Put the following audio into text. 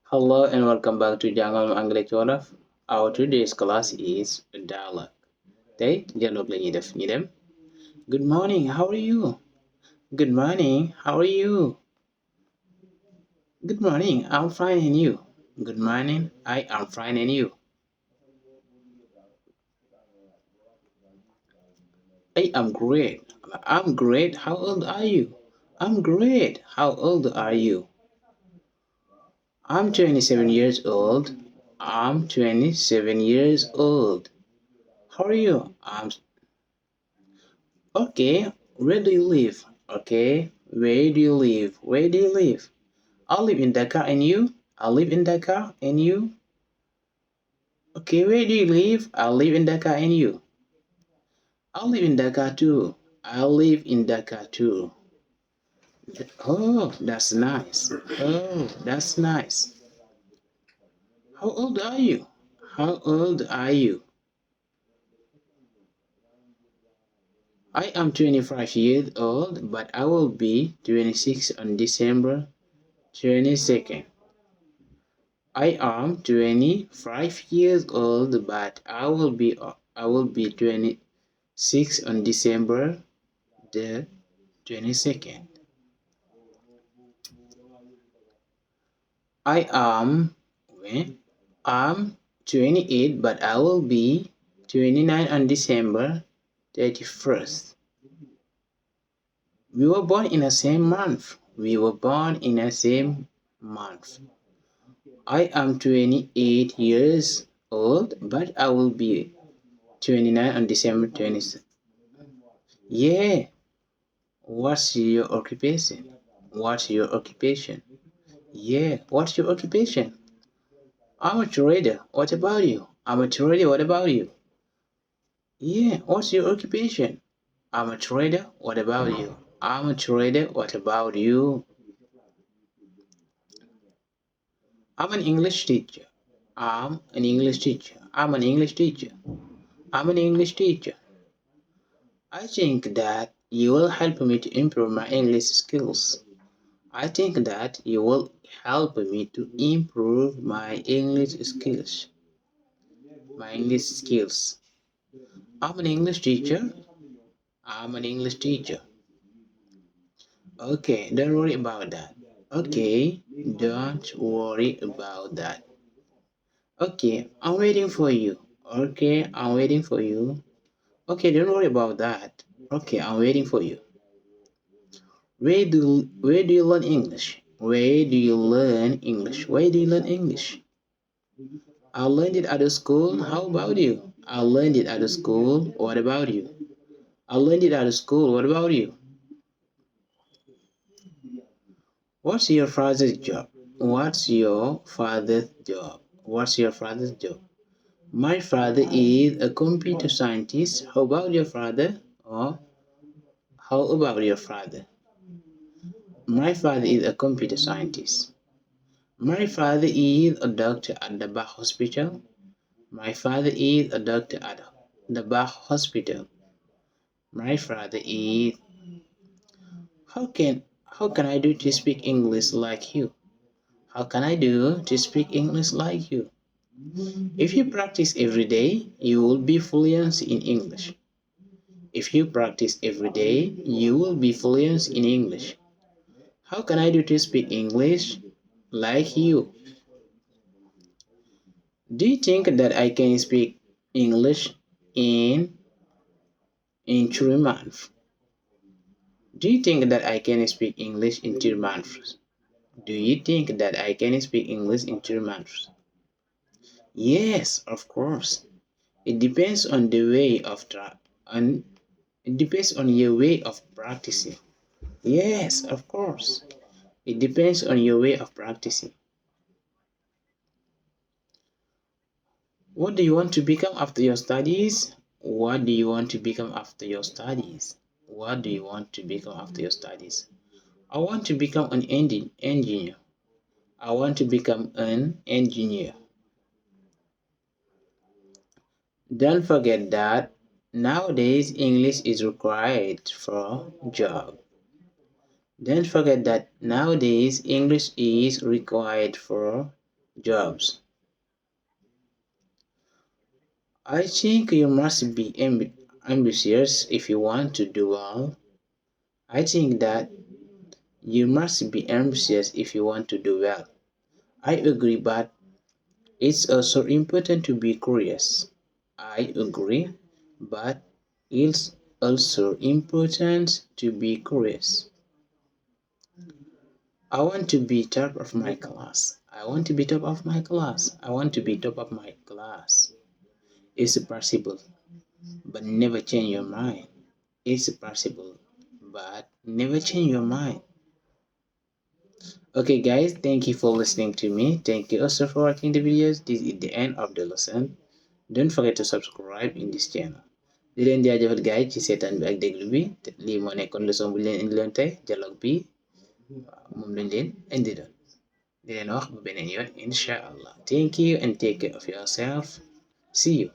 Hello and welcome back to Jang Anglais wolof. Our today's class is dialogue. Tey dialogue la ñuy def ñu dem. Good morning, how are you? Good morning, how are you? Good morning, I'm fine and you? Good morning, I am fine and you? I am great. I'm great. How old are you? I'm great. How old are you? I'm 27 years old. I'm 27 years old. How are you? Okay, where do you live? Okay, where do you live? Where do you live? I live in Dhaka and you? I live in Dhaka and you? Okay, where do you live? I live in Dhaka and you? I live in Dhaka too. I live in Dhaka too. Oh, that's nice. Oh, that's nice. How old are you? How old are you? I am 25 years old, but I will be 26 on December 22nd. I am 25 years old, but I will be 26 on December the 22nd. I am I'm 28, but I will be 29 on December 31st. We were born in the same month. We were born in the same month. I am 28 years old, but I will be 29 on December 20th. Yeah. What's your occupation? What's your occupation? Yeah. What's your occupation? I'm a trader. What about you? I'm a trader. What about you? Yeah. What's your occupation? I'm a trader. What about you? I'm a trader. What about you? I'm an English teacher. I'm an English teacher. I'm an English teacher. I'm an English teacher. I think that you will help me to improve my English skills. I think that you will help me to improve my English skills. My English skills. I'm an English teacher. I'm an English teacher. Okay, don't worry about that. Okay, don't worry about that. Okay, I'm waiting for you. Okay, I'm waiting for you. Okay, don't worry about that. Okay, I'm waiting for you. Where do you learn English? Where do you learn English? Where do you learn English? I learned it at the school. How about you? I learned it at the school. What about you? I learned it at the school. What about you? What's your father's job? What's your father's job? What's your father's job? My father is a computer scientist. How about your father? Or how about your father? My father is a computer scientist. My father is a doctor at the Bach Hospital. My father is a doctor at the Bach Hospital. My father is. How can I do to speak English like you? How can I do to speak English like you? If you practice every day, you will be fluent in English. If you practice every day, you will be fluent in English. How can I do to speak English like you? Do you think that I can speak English in 3 months? Do you think that I can speak English in 3 months? Do you think that I can speak English in 3 months? Yes, of course. It depends on the way of and it depends on your way of practicing. Yes, of course. It depends on your way of practicing. What do you want to become after your studies? What do you want to become after your studies? What do you want to become after your studies? I want to become an engineer. I want to become an engineer. Don't forget that nowadays English is required for job. Don't forget that nowadays English is required for jobs. I think you must be ambitious if you want to do well. I think that you must be ambitious if you want to do well. I agree, but it's also important to be curious. I agree, but it's also important to be curious. I want to be top of my class. I want to be top of my class. I want to be top of my class. It's possible, but never change your mind. It's possible, but never change your mind. Okay, guys, thank you for listening to me. Thank you also for watching the videos. This is the end of the lesson. Don't forget to subscribe in this channel. Di leen jaajëfal gars yi ci seetaan bi ak déglu bi lii moo nekkoon leçon bu leen indi loon tey dialogue bi moom lañ leen indi doon di leen wax ba beneen yoon incha allah. Thank you and take care of yourself. See you.